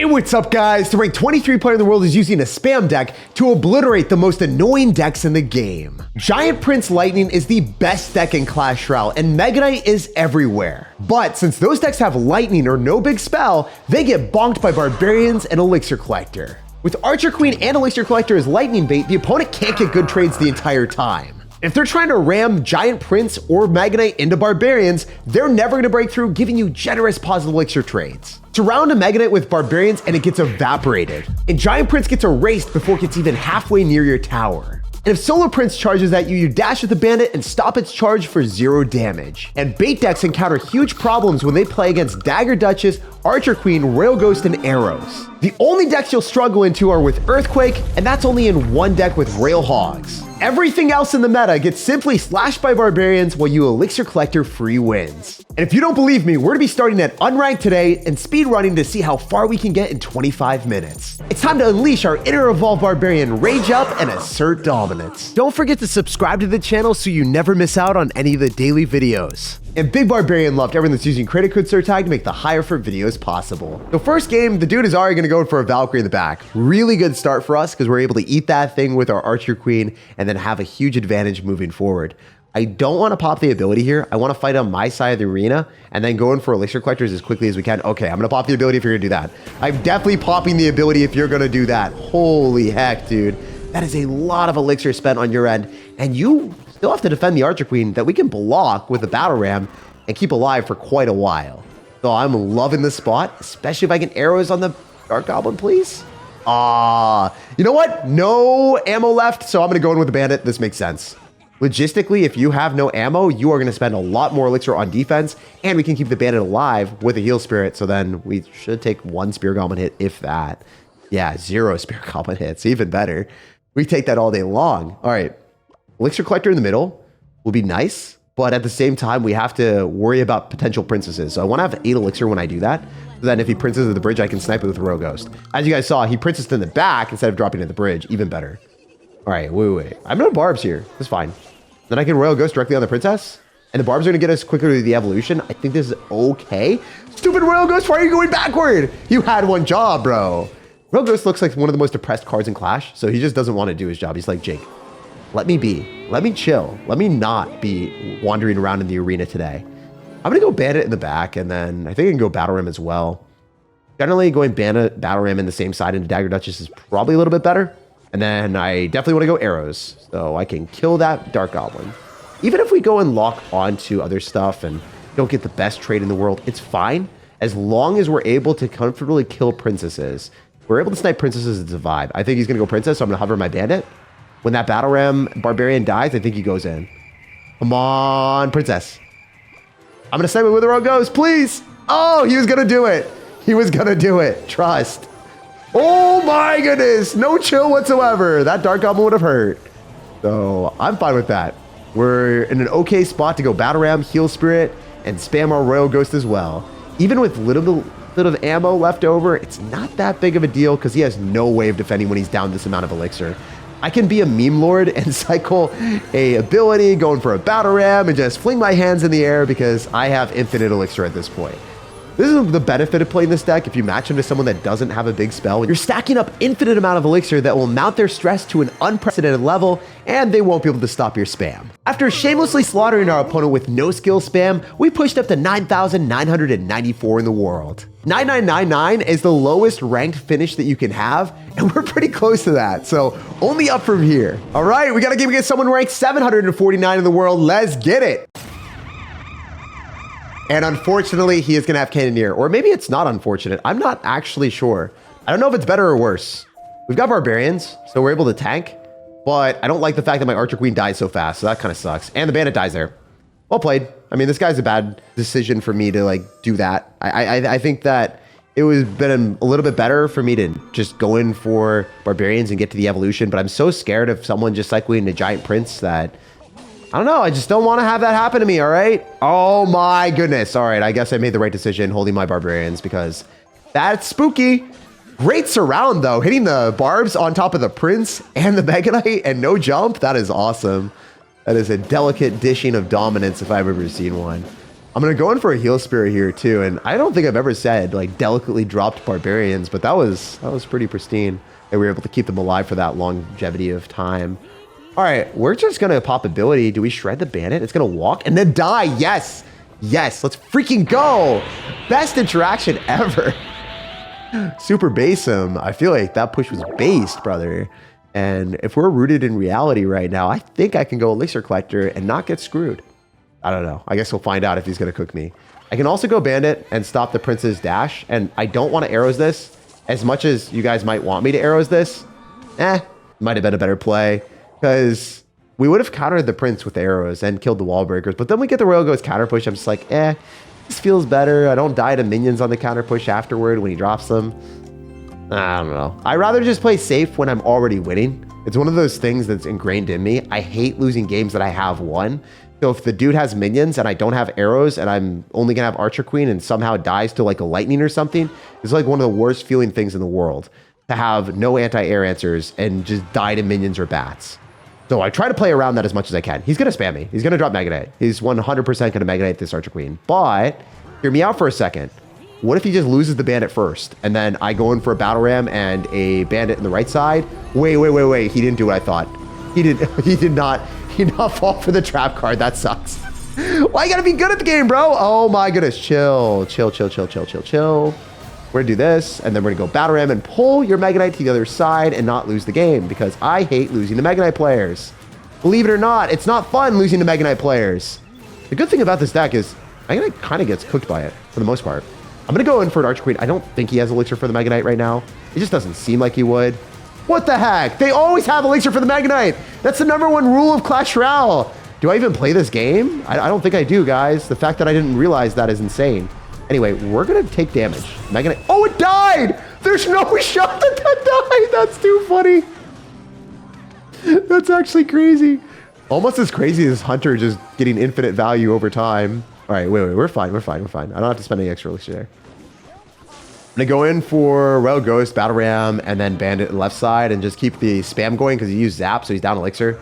Hey, what's up guys? The ranked 23 player in the world is using a spam deck to obliterate the most annoying decks in the game. Giant Prince Lightning is the best deck in Clash Royale, and Mega Knight is everywhere. But since those decks have Lightning or no big spell, they get bonked by Barbarians and Elixir Collector. With Archer Queen and Elixir Collector as lightning bait, the opponent can't get good trades the entire time. If they're trying to ram Giant Prince or Mega Knight into Barbarians, they're never going to break through, giving you generous positive Elixir trades. Surround a Mega Knight with Barbarians and it gets evaporated, and Giant Prince gets erased before it gets even halfway near your tower. And if Solar Prince charges at you, you dash with the Bandit and stop its charge for 0 damage. And bait decks encounter huge problems when they play against Dagger Duchess, Archer Queen, Rail Ghost, and Arrows. The only decks you'll struggle into are with Earthquake, and that's only in one deck with Rail Hogs. Everything else in the meta gets simply slashed by Barbarians while you Elixir Collector free wins. And if you don't believe me, we're gonna be starting at Unranked today and speedrunning to see how far we can get in 25 minutes. It's time to unleash our inner evolved Barbarian, rage up, and assert dominance. Don't forget to subscribe to the channel so you never miss out on any of the daily videos. And Big Barbarian loved everyone that's using credit code SirTag to make the higher for videos possible. The first game, the dude is already gonna go for a Valkyrie in the back. Really good start for us because we're able to eat that thing with our Archer Queen and then have a huge advantage moving forward. I don't want to pop the ability here. I want to fight on my side of the arena and then go in for Elixir Collectors as quickly as we can. Okay, I'm going to pop the ability if you're going to do that. I'm definitely popping the ability if you're going to do that. Holy heck, dude. That is a lot of Elixir spent on your end. And you still have to defend the Archer Queen that we can block with the Battle Ram and keep alive for quite a while. So I'm loving this spot, especially if I get arrows on the Dark Goblin, please. You know what? No ammo left, so I'm going to go in with the Bandit. This makes sense. Logistically, if you have no ammo, you are going to spend a lot more Elixir on defense, and we can keep the Bandit alive with a Heal Spirit, so then we should take 1 Spear Goblin hit, if that. Yeah, 0 Spear Goblin hits, even better. We take that all day long. All right, Elixir Collector in the middle will be nice, but at the same time, we have to worry about potential princesses. So I want to have 8 Elixir when I do that, so then if he princes at the bridge, I can snipe it with a Rail Ghost. As you guys saw, he princessed in the back instead of dropping at the bridge, even better. All right, wait. I'm no barbs here. That's fine. Then I can Rail Ghost directly on the princess, and the barbs are going to get us quicker to the evolution. I think this is okay. Stupid Rail Ghost, why are you going backward? You had one job, bro. Rail Ghost looks like one of the most depressed cards in Clash, so he just doesn't want to do his job. He's like, Jake, let me be. Let me chill. Let me not be wandering around in the arena today. I'm going to go Bandit in the back, and then I think I can go Battle Ram as well. Generally, going Bandit, Battle Ram in the same side into Dagger Duchess is probably a little bit better. And then I definitely want to go Arrows, so I can kill that Dark Goblin. Even if we go and lock onto other stuff and don't get the best trade in the world, it's fine. As long as we're able to comfortably kill princesses. We're able to snipe princesses, it's a vibe. I think he's going to go Princess, so I'm going to hover my Bandit. When that Battle Ram Barbarian dies, I think he goes in. Come on, Princess. I'm going to snipe it with a Rail Ghost, please. Oh, he was going to do it. He was going to do it. Trust. Oh my goodness, no chill whatsoever. That Dark Goblin would have hurt. So I'm fine with that. We're in an okay spot to go Battle Ram, Heal Spirit, and spam our Rail Ghost as well. Even with little bit of ammo left over, it's not that big of a deal because he has no way of defending when he's down this amount of Elixir. I can be a meme lord and cycle a ability, going for a Battle Ram, and just fling my hands in the air because I have infinite Elixir at this point. This is the benefit of playing this deck. If you match him to someone that doesn't have a big spell, you're stacking up infinite amount of Elixir that will mount their stress to an unprecedented level, and they won't be able to stop your spam. After shamelessly slaughtering our opponent with no skill spam, we pushed up to 9,994 in the world. 9999 is the lowest ranked finish that you can have, and we're pretty close to that, so only up from here. All right, we got a game against someone ranked 749 in the world. Let's get it. And unfortunately, he is going to have Cannoneer. Or maybe it's not unfortunate. I'm not actually sure. I don't know if it's better or worse. We've got Barbarians, so we're able to tank. But I don't like the fact that my Archer Queen dies so fast, so that kind of sucks. And the Bandit dies there. Well played. I mean, this guy's a bad decision for me to, like, do that. I think that it would have been a little bit better for me to just go in for Barbarians and get to the evolution. But I'm so scared of someone just cycling a Giant Prince that... I don't know. I just don't want to have that happen to me, all right? Oh, my goodness. All right, I guess I made the right decision holding my Barbarians because that's spooky. Great surround, though. Hitting the barbs on top of the Prince and the Mega Knight and no jump. That is awesome. That is a delicate dishing of dominance if I've ever seen one. I'm going to go in for a heal spirit here too. And I don't think I've ever said like delicately dropped barbarians, but that was pretty pristine. And we were able to keep them alive for that longevity of time. All right, we're just going to pop ability. Do we shred the bandit? It's going to walk and then die. Yes. Yes, let's freaking go. Best interaction ever. Super base him. I feel like that push was based, brother. And if we're rooted in reality right now, I think I can go elixir collector and not get screwed. I don't know. I guess we'll find out if he's going to cook me. I can also go bandit and stop the prince's dash. And I don't want to arrows this as much as you guys might want me to arrows this. Might have been a better play because we would have countered the prince with arrows and killed the wall breakers. But then we get the Royal Ghost counter push. I'm just like, this feels better. I don't die to minions on the counter push afterward when he drops them. I don't know. I'd rather just play safe when I'm already winning. It's one of those things that's ingrained in me. I hate losing games that I have won. So if the dude has minions and I don't have arrows and I'm only going to have Archer Queen and somehow dies to like a lightning or something, it's like one of the worst feeling things in the world to have no anti-air answers and just die to minions or bats. So I try to play around that as much as I can. He's going to spam me. He's going to drop Mega Knight. He's 100% going to Mega Knight this Archer Queen. But hear me out for a second. What if he just loses the bandit first? And then I go in for a battle ram and a bandit in the right side. Wait. He didn't do what I thought. He did not fall for the trap card. That sucks. Why you gotta be good at the game, bro? Oh my goodness. Chill. We're gonna do this, and then we're gonna go battle ram and pull your Mega Knight to the other side and not lose the game because I hate losing to Mega Knight players. Believe it or not, it's not fun losing to Mega Knight players. The good thing about this deck is Mega Knight kind of gets cooked by it for the most part. I'm gonna go in for an Archer Queen. I don't think he has elixir for the Mega Knight right now. It just doesn't seem like he would. What the heck? They always have elixir for the Mega Knight. That's the #1 rule of Clash Royale. Do I even play this game? I don't think I do, guys. The fact that I didn't realize that is insane. Anyway, we're going to take damage. Mega Knight. Oh, it died! There's no shot that died. That's too funny. That's actually crazy. Almost as crazy as Hunter just getting infinite value over time. All right, wait. We're fine. I don't have to spend any extra elixir there. I'm going to go in for Royal Ghost, Battle Ram, and then Bandit left side and just keep the spam going because he used Zap, so he's down elixir.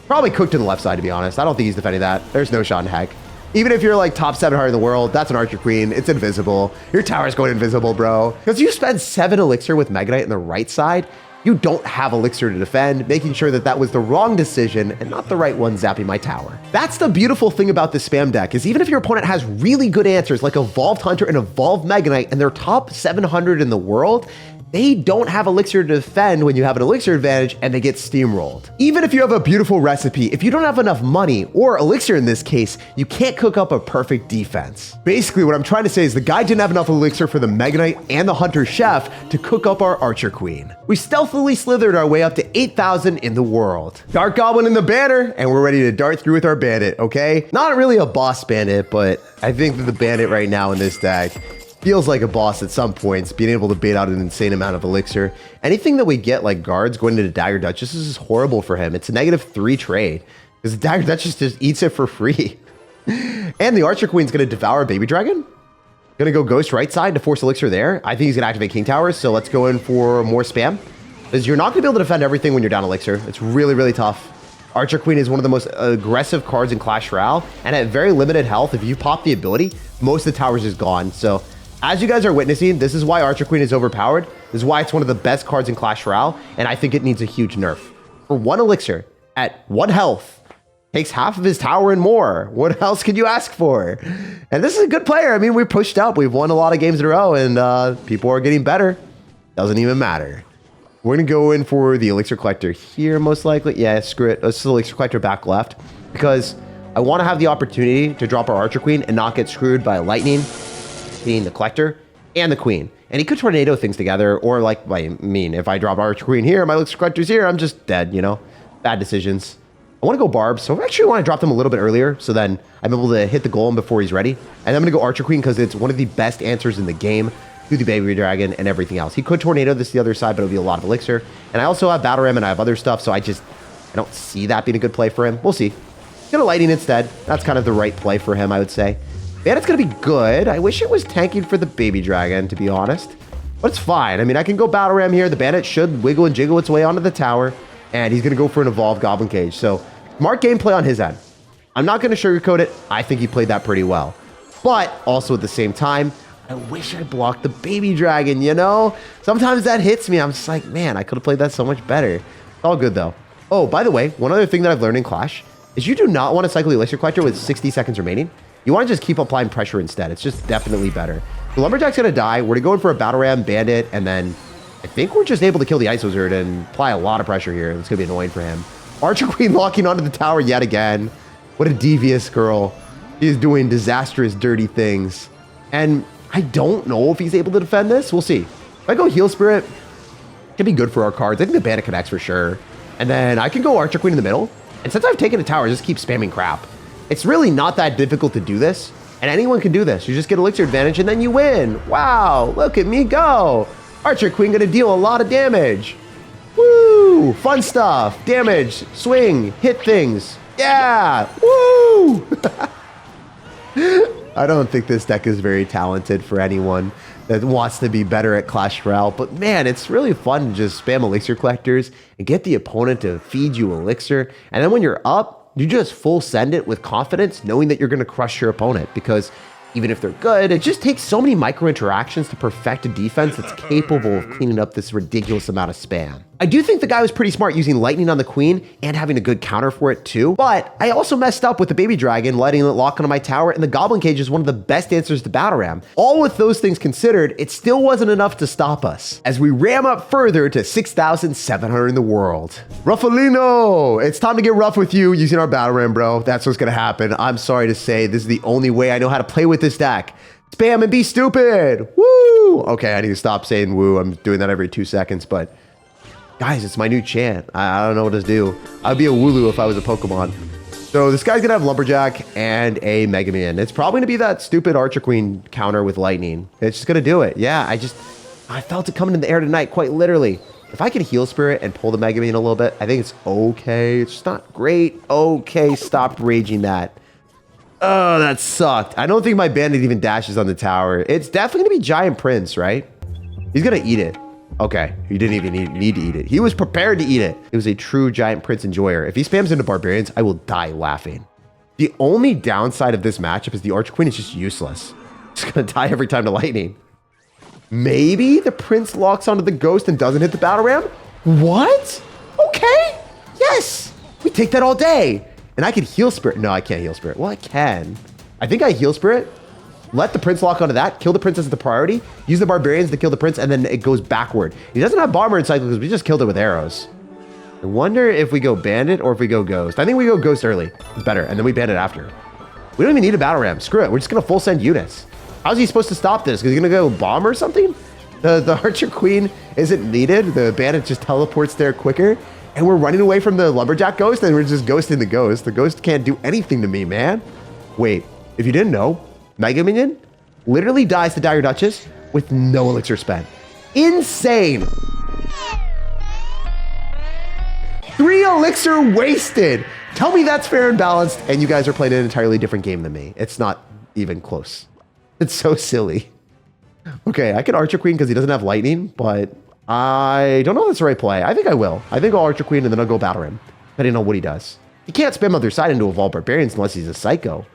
Probably cooked to the left side, to be honest. I don't think he's defending that. There's no shot in heck. Even if you're like top 700 in the world, that's an Archer Queen. It's invisible. Your tower's going invisible, bro. Because you spend 7 elixir with Mega Knight on the right side, you don't have elixir to defend, making sure that that was the wrong decision and not the right one zapping my tower. That's the beautiful thing about this spam deck is even if your opponent has really good answers like Evolved Hunter and Evolved Mega Knight and they're top 700 in the world, they don't have elixir to defend when you have an elixir advantage and they get steamrolled. Even if you have a beautiful recipe, if you don't have enough money, or elixir in this case, you can't cook up a perfect defense. Basically, what I'm trying to say is the guy didn't have enough elixir for the Mega Knight and the Hunter Chef to cook up our Archer Queen. We stealthily slithered our way up to 8,000 in the world. Dark Goblin in the banner, and we're ready to dart through with our Bandit, okay? Not really a boss Bandit, but I think that the Bandit right now in this deck feels like a boss at some points, being able to bait out an insane amount of elixir. Anything that we get like guards going into Dagger Duchess is horrible for him. It's a -3 trade because the Dagger Duchess just eats it for free. And the Archer Queen's going to devour Baby Dragon. Going to go Ghost right side to force elixir there. I think he's going to activate King Towers, so let's go in for more spam. Because you're not going to be able to defend everything when you're down elixir. It's really, really tough. Archer Queen is one of the most aggressive cards in Clash Royale, and at very limited health, if you pop the ability, most of the towers is gone. So as you guys are witnessing, this is why Archer Queen is overpowered. This is why it's one of the best cards in Clash Royale, and I think it needs a huge nerf. For 1 elixir, at 1 health, takes half of his tower and more. What else could you ask for? And this is a good player. I mean, we pushed up. We've won a lot of games in a row, and people are getting better. Doesn't even matter. We're going to go in for the Elixir Collector here, most likely. Yeah, screw it. Let's Elixir Collector back left, because I want to have the opportunity to drop our Archer Queen and not get screwed by Lightning, being the Collector, and the Queen. And he could tornado things together, or like, I mean, if I drop Archer Queen here, my Elixir Collector's here, I'm just dead, you know? Bad decisions. I want to go Barb, so I actually want to drop them a little bit earlier, so then I'm able to hit the golem before he's ready. And I'm going to go Archer Queen because it's one of the best answers in the game to the Baby Dragon and everything else. He could tornado this to the other side, but it'll be a lot of elixir. And I also have Battle Ram and I have other stuff, so I don't see that being a good play for him. We'll see. He's going to Lightning instead. That's kind of the right play for him, I would say. Bandit's going to be good. I wish it was tanking for the Baby Dragon, to be honest. But it's fine. I mean, I can go Battle Ram here. The Bandit should wiggle and jiggle its way onto the tower, and he's going to go for an Evolved Goblin Cage. So smart gameplay on his end. I'm not going to sugarcoat it. I think he played that pretty well. But also at the same time, I wish I blocked the baby dragon, you know? Sometimes that hits me. I'm just like, man, I could have played that so much better. It's all good, though. Oh, by the way, one other thing that I've learned in Clash is you do not want to cycle the Elixir Collector with 60 seconds remaining. You want to just keep applying pressure instead. It's just definitely better. The Lumberjack's going to die. We're going for a Battle Ram, Bandit, and then I think we're just able to kill the Ice Wizard and apply a lot of pressure here. It's going to be annoying for him. Archer Queen locking onto the tower yet again. What a devious girl. She's doing disastrous, dirty things. And I don't know if he's able to defend this. We'll see. If I go Heal Spirit, it can be good for our cards. I think the Bandit connects for sure. And then I can go Archer Queen in the middle. And since I've taken a tower, I just keep spamming crap. It's really not that difficult to do this. And anyone can do this. You just get Elixir advantage and then you win. Wow, look at me go. Archer Queen gonna deal a lot of damage. Woo, fun stuff. Damage, swing, hit things. Yeah, woo. I don't think this deck is very talented for anyone that wants to be better at Clash Royale, but man, it's really fun to just spam Elixir Collectors and get the opponent to feed you Elixir. And then when you're up, you just full send it with confidence, knowing that you're going to crush your opponent, because even if they're good, it just takes so many micro interactions to perfect a defense that's capable of cleaning up this ridiculous amount of spam. I do think the guy was pretty smart using lightning on the queen and having a good counter for it too, but I also messed up with the baby dragon, letting it lock onto my tower, and the goblin cage is one of the best answers to battle ram. All with those things considered, it still wasn't enough to stop us as we ram up further to 6,700 in the world. Ruffalino, it's time to get rough with you using our battle ram, bro. That's what's gonna happen. I'm sorry to say, this is the only way I know how to play with this deck. Spam and be stupid. Woo! Okay, I need to stop saying woo. I'm doing that every 2 seconds, but guys, it's my new chant. I don't know what to do. I'd be a Wooloo if I was a Pokemon. So this guy's gonna have Lumberjack and a Mega Man. It's probably gonna be that stupid Archer Queen counter with lightning. It's just gonna do it. Yeah, I felt it coming in the air tonight, quite literally. If I could Heal Spirit and pull the Mega Man a little bit, I think it's okay. It's just not great. Okay, stop raging that. Oh, that sucked. I don't think my Bandit even dashes on the tower. It's definitely gonna be Giant Prince, right? He's gonna eat it. Okay, he didn't even need to eat it. He was prepared to eat it. It was a true Giant Prince enjoyer. If he spams into Barbarians, I will die laughing. The only downside of this matchup is the Archer Queen is just useless. It's gonna die every time to lightning. Maybe the Prince locks onto the Ghost and doesn't hit the Battle Ram? What? Okay, yes, we take that all day. And I can Heal Spirit. No, I can't Heal Spirit. Well, I can. I think I Heal Spirit. Let the Prince lock onto that, kill the Princess as the priority, use the Barbarians to kill the Prince, and then it goes backward. He doesn't have Bomber in cycle because we just killed it with arrows. I wonder if we go Bandit or if we go Ghost. I think we go Ghost early. It's better, and then we Bandit after. We don't even need a Battle Ram. Screw it. We're just going to full send units. How's he supposed to stop this? Because he's going to go Bomber or something? The Archer Queen isn't needed. The Bandit just teleports there quicker. And we're running away from the Lumberjack Ghost, and we're just ghosting the Ghost. The Ghost can't do anything to me, man. Wait, if you didn't know, Mega Minion literally dies to Dire Duchess with no elixir spent. Insane. 3 elixir wasted. Tell me that's fair and balanced, and you guys are playing an entirely different game than me. It's not even close. It's so silly. Okay, I could Archer Queen because he doesn't have lightning, but I don't know if that's the right play. I think I will. I think I'll Archer Queen and then I'll go Battle Ram, depending on what he does. He can't spam other side into Evolve Barbarians unless he's a Psycho.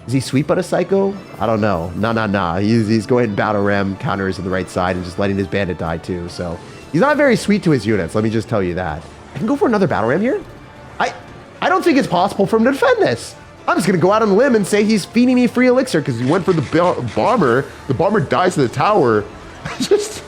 Is he sweet but a Psycho? I don't know. Nah. He's going Battle Ram counters on the right side and just letting his Bandit die too. So he's not very sweet to his units. Let me just tell you that. I can go for another Battle Ram here. I don't think it's possible for him to defend this. I'm just going to go out on a limb and say he's feeding me free elixir because he went for the Bomber. The Bomber dies to the tower. I just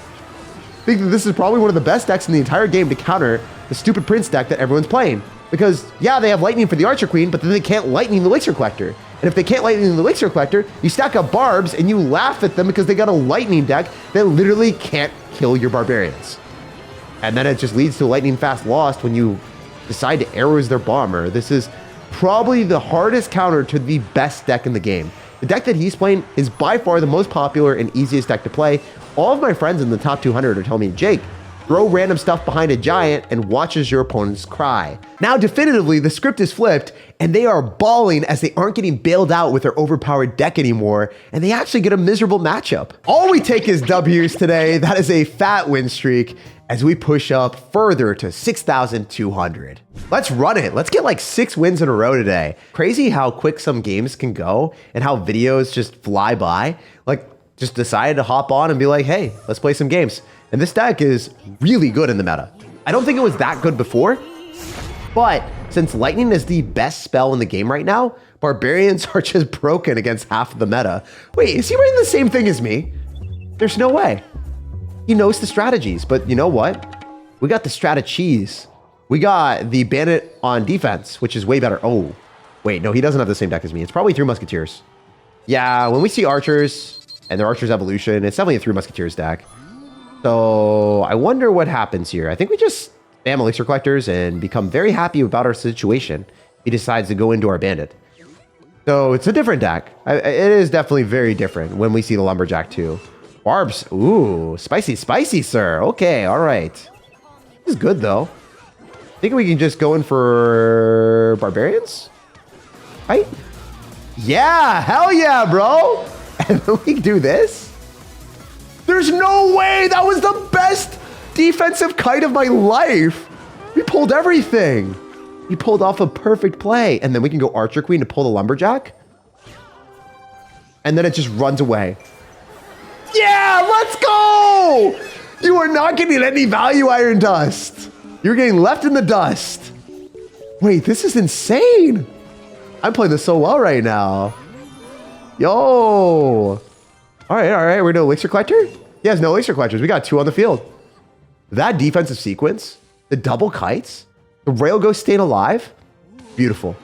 think that this is probably one of the best decks in the entire game to counter the stupid Prince deck that everyone's playing. Because, yeah, they have Lightning for the Archer Queen, but then they can't Lightning the Elixir Collector. And if they can't Lightning the Elixir Collector, you stack up Barbs and you laugh at them because they got a Lightning deck that literally can't kill your Barbarians. And then it just leads to Lightning Fast Lost when you decide to arrows their Bomber. This is probably the hardest counter to the best deck in the game. The deck that he's playing is by far the most popular and easiest deck to play. All of my friends in the top 200 are telling me, Jake, throw random stuff behind a giant, and watch as your opponents cry. Now, definitively, the script is flipped, and they are balling as they aren't getting bailed out with their overpowered deck anymore, and they actually get a miserable matchup. All we take is W's today. That is a fat win streak as we push up further to 6,200. Let's run it. Let's get like 6 wins in a row today. Crazy how quick some games can go and how videos just fly by. Like, just decided to hop on and be like, hey, let's play some games. And this deck is really good in the meta. I don't think it was that good before, but since Lightning is the best spell in the game right now, Barbarians are just broken against half of the meta. Wait, is he writing the same thing as me? There's no way. He knows the strategies, but you know what? We got the strategies. We got the Bandit on defense, which is way better. Oh, wait, no, he doesn't have the same deck as me. It's probably 3 Musketeers. Yeah, when we see Archers and their Archers Evolution, it's definitely a 3 Musketeers deck. So I wonder what happens here. I think we just spam Elixir Collectors and become very happy about our situation. He decides to go into our Bandit. So it's a different deck. It is definitely very different when we see the Lumberjack too. Barbs, ooh, spicy, spicy, sir. Okay, all right. This is good though. I think we can just go in for Barbarians, right? Yeah, hell yeah, bro. And then we do this. There's no way. That was the best defensive kite of my life. We pulled everything. We pulled off a perfect play. And then we can go Archer Queen to pull the Lumberjack. And then it just runs away. Yeah, let's go! You are not getting any value, Iron Dust. You're getting left in the dust. Wait, this is insane. I'm playing this so well right now. Yo. All right. We're doing Elixir Collector? He has no Elixir Collectors. We got 2 on the field. That defensive sequence, the double kites, the Rail Ghost staying alive. Beautiful.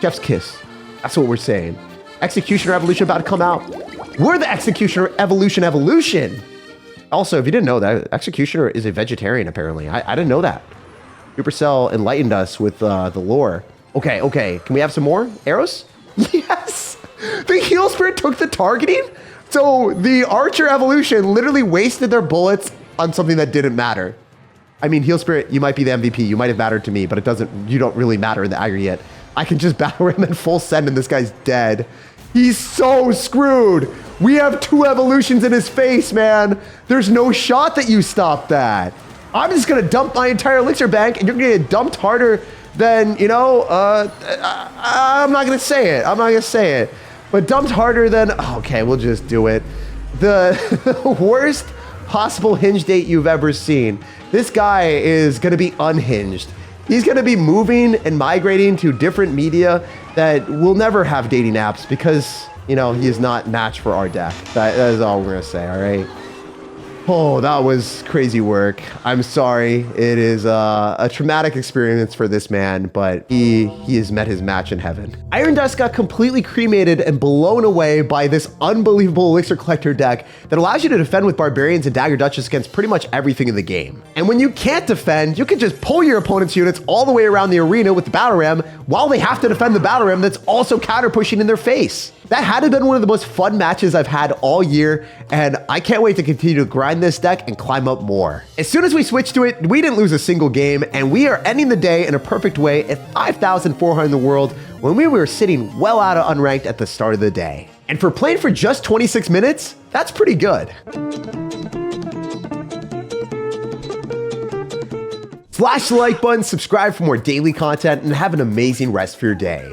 Chef's kiss. That's what we're saying. Executioner Evolution about to come out. We're the Executioner Evolution. Also, if you didn't know that, Executioner is a vegetarian, apparently. I didn't know that. Supercell enlightened us with the lore. Okay. Can we have some more arrows? Yes! The Heal Spirit took the targeting? So the Archer Evolution literally wasted their bullets on something that didn't matter. I mean, Heal Spirit, you might be the MVP. You might have mattered to me, but you don't really matter in the aggregate. I can just battle him in full send and this guy's dead. He's so screwed. We have 2 evolutions in his face, man. There's no shot that you stop that. I'm just gonna dump my entire elixir bank and you're gonna get dumped harder than, you know, I'm not gonna say it. But dumped harder than, okay, we'll just do it. The worst possible hinge date you've ever seen. This guy is gonna be unhinged. He's gonna be moving and migrating to different media that will never have dating apps because, you know, he is not matched for our deck. That is all we're gonna say, all right? Oh, that was crazy work. I'm sorry. It is a traumatic experience for this man, but he has met his match in heaven. Iron Dust got completely cremated and blown away by this unbelievable Elixir Collector deck that allows you to defend with Barbarians and Dagger Duchess against pretty much everything in the game. And when you can't defend, you can just pull your opponent's units all the way around the arena with the Battle Ram while they have to defend the Battle Ram that's also counter pushing in their face. That had to have been one of the most fun matches I've had all year, and I can't wait to continue to grind this deck and climb up more. As soon as we switched to it, we didn't lose a single game, and we are ending the day in a perfect way at 5,400 in the world when we were sitting well out of unranked at the start of the day. And for playing for just 26 minutes, that's pretty good. Slash the like button, subscribe for more daily content, and have an amazing rest of your day.